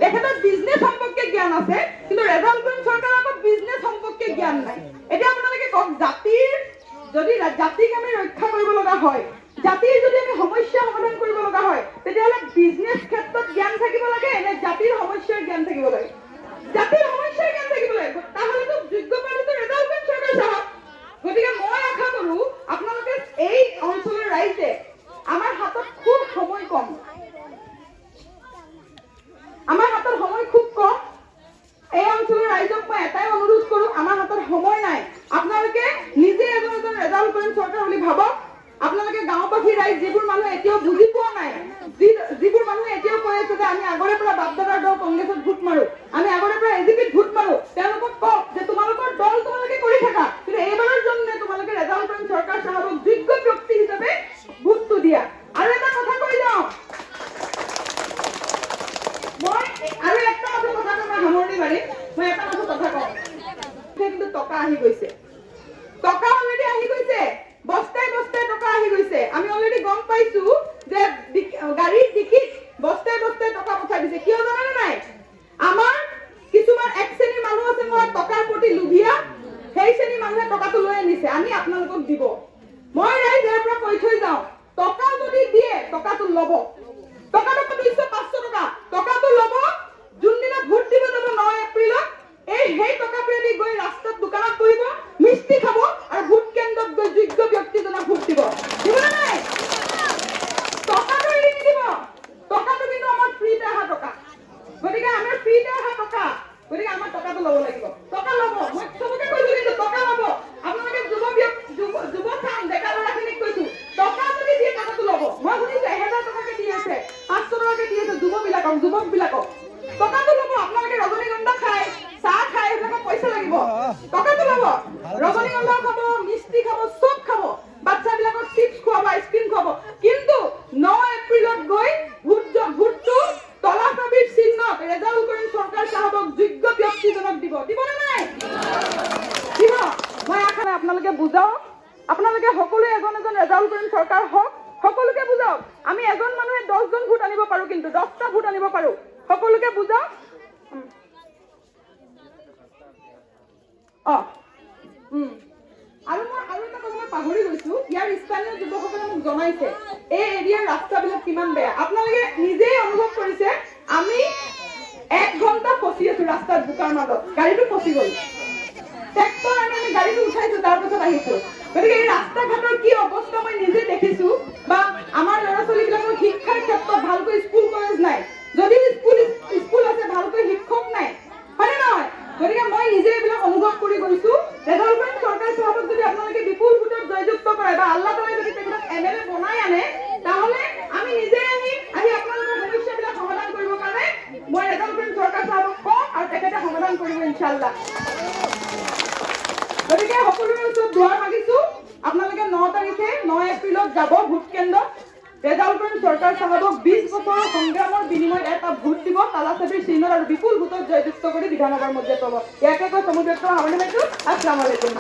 তেখেতৰ বিজনেছ সম্পৰ্কে জ্ঞান আছে, কিন্তু ৰেজাউল কৰিম চৰকাৰৰ আকৌ বিজনেছ সম্পৰ্কে জ্ঞান নাই। এতিয়া আপোনালোকে কওক, যদি জাতিক আমি ৰক্ষা কৰিব লগা হয়, জাতিৰ যদি আমি সমস্যা সমাধান কৰিব লগা হয়, তেতিয়াহ'লে বিজনেছ ক্ষেত্ৰত জ্ঞান থাকিব লাগে নে জাতিৰ সমস্যাৰ জ্ঞান থাকিব লাগে? জাতিৰ সমস্যাৰ জ্ঞান থাকিব লাগে। তাহলেতো যোগ্য প্ৰাৰ্থীটো ৰেজাউল কৰিম চৰকাৰ চাহাব। গতিকে মই আশা কৰো আপোনালোকে এই অঞ্চলৰ ৰাইজে, আমাৰ হাতত খুব সময় কম, আমাৰ হাতত সময় খুব কম। এই অঞ্চলৰ ৰাইজক মই এটাই অনুৰোধ কৰো, আমাৰ হাতত সময় নাই। আপোনালোকে নিজে এজন ৰেজাউল কৰিম চৰকাৰ বুলি ভাবক। আপোনালোকে গাঁওবাসী ৰাইজ, যিবোৰ মানুহে এতিয়াও বুজি পোৱা নাই, যিবোৰ মানুহে এতিয়াও কৈ আছে যে আমি আগৰে পৰা বাপদাদাৰ দল কংগ্ৰেছত ভোট মাৰো, আমি আগৰে পৰা এজিপিত ভোট মাৰো, তেওঁলোকক কওক যে তোমালোকৰ দল তোমালোকে কৰি থাকা, কিন্তু এইবাৰৰ জন্য তোমালোকে ৰেজাউল কৰিম চৰকাৰ চাহাবক যোগ্য ব্যক্তি হিচাপে ভোটটো দিয়া। আৰু এটা কথা কৈ যাওঁ, মই আৰু একটা কথা মই সামৰণি মাৰিম। মই এটা কথা কওঁ, কিন্তু টকা আহি গৈছে, টকা অলৰেডি আহি গৈছে, বস্তাই বস্তাই টকা আহি গৈছে। আমি অলৰেডি গম পাইছো যে গাড়ীৰ ডিকিত বস্তাই বস্তাই টকা পঠাই দিছে। কিয় জানে নাই? আমাৰ কিছুমান এক শ্ৰেণীৰ মানুহ আছে নহয়, টকাৰ প্ৰতি লোভীয়া, সেই শ্ৰেণীৰ মানুহে টকাটো লৈ আনিছে, আমি আপোনালোকক দিব। মই ৰাইজ ইয়াৰ পৰা কৈ থৈ যাওঁ, টকা যদি দিয়ে টকাটো ল'ব, টকাটো 200-500 টকা, টকাটো ল'ব। যোনদিনা ভোট দিব যাব 9 এপ্ৰিলত, সেই টকাটোৱেদি গৈ ৰাস্তাত দোকানত বহিব, মিষ্টি খাব আৰু ভোট কেন্দ্ৰত গৈ যোগ্য ব্যক্তিজনক ভোট দিব। দিবনে নাই? টকাটো এৰি নিদিব। টকাটো কিন্তু আমাৰ ফ্ৰীতে অহা টকা, গতিকে আমাৰ ফ্ৰীতে অহা টকা, গতিকে আমাৰ টকাটো ল'ব লাগিব। টকা ল'ব, মই চবকে কৈছো, কিন্তু টকা ল'ব। আপোনালোকে যুৱ চাম ডেকা ল'ৰাখিনিক কৈছো, টকা যদি দিয়ে টকাটো ল'ব। মই শুনিছো 1000 টকাকে দি আছে, 500 টকাকে দি আছে যুৱকবিলাকক টকাটো ল'ব। আপোনালোকে ৰজনীগন্ধা খায়, চাহ খায়, সেইবিলাকক পইচা লাগিব, টকাটো ল'ব। ৰজনীগন্ধা খাব, মিষ্টি খাব, চব খাব, বাচ্চাবিলাকক চিপছ খুৱাব, আইচক্ৰীম খুৱাব, কিন্তু 9 এপ্ৰিলত গৈ ভোটটো তলা চাবিৰ চিহ্নত ৰেজাউল কৰিম চৰকাৰ চাহাবক যোগ্য ব্যক্তিজনক দিব। দিবনে নাই? দিব। মই আশা আপোনালোকে বুজাওক, আপোনালোকে সকলোৱে এজন ৰেজাউল কৰিম চৰকাৰ হওক, সকলোকে বুজাওক। আমি এজন মানুহে 10 জন ভোট আনিব পাৰো, কিন্তু 10টা ভোট আনিব পাৰো। সকলোকে বুজাওক। আৰু এটা কথা মই পাহৰি গৈছো, ইয়াৰ স্থানীয় যুৱকসকলে মোক জনাইছে এই এৰিয়াৰ ৰাস্তাবিলাক কিমান বেয়া। আপোনালোকে নিজেই অনুভৱ কৰিছে, আমি 1 ঘণ্টা ফচি আছো ৰাস্তাত, বোকাৰ মাজত, গাড়ীটো ফচি গ'ল। ট্ৰেক্টৰ আমি গাড়ীটো উঠাইছো, তাৰ পাছত আহিছো। গতিকে এই ৰাস্তা ঘাটৰ কি অৱস্থা মই নিজে দেখিছো, বা আমাৰ ল'ৰা ছোৱালীবিলাকৰ শিক্ষাৰ ক্ষেত্ৰত ভালকৈ স্কুল কলেজ নাই, যদি স্কুল আছে ভালকৈ শিক্ষক নাই, হয়নে নহয়? গতিকে মই নিজে এইবিলাক অনুভৱ কৰি গৈছো। ৰেজাউল কৰিম চৰকাৰ চাহাবক যদি আপোনালোকে বিপুল ভোটত জয়যুক্ত কৰে, বা আল্লাহ তাআলাই যদি তেখেতক MLA বনাই আনে, তাহলে আমি নিজে আহি আপোনালোকৰ সমস্যাবিলাক সমাধান কৰিবৰ কাৰণে মই ৰেজাউল কৰিম চৰকাৰ চাহাবক কম, আৰু তেখেতে সমাধান কৰিব ইনশাআল্লাহ। গতিকে সকলোৰে ওচৰত দুৱাৰ মাগিছো, আপোনালোকে 9 তাৰিখে 9 এপ্ৰিলত যাব ভোট কেন্দ্ৰত, ৰেজাউল কৰিম চৰকাৰ চাহাবক 20 বছৰৰ সংগ্ৰামৰ বিনিময়ত এটা ভোট দিব, তালাচাবিৰ চিহ্নত, আৰু বিপুল ভোটত জয়যুক্ত কৰি বিধানসভাৰ মজিয়াত পাব। ইয়াকে কৈ সমুদ্ৰ সামৰণি মাৰিছো। আসসালামু আলাইকুম।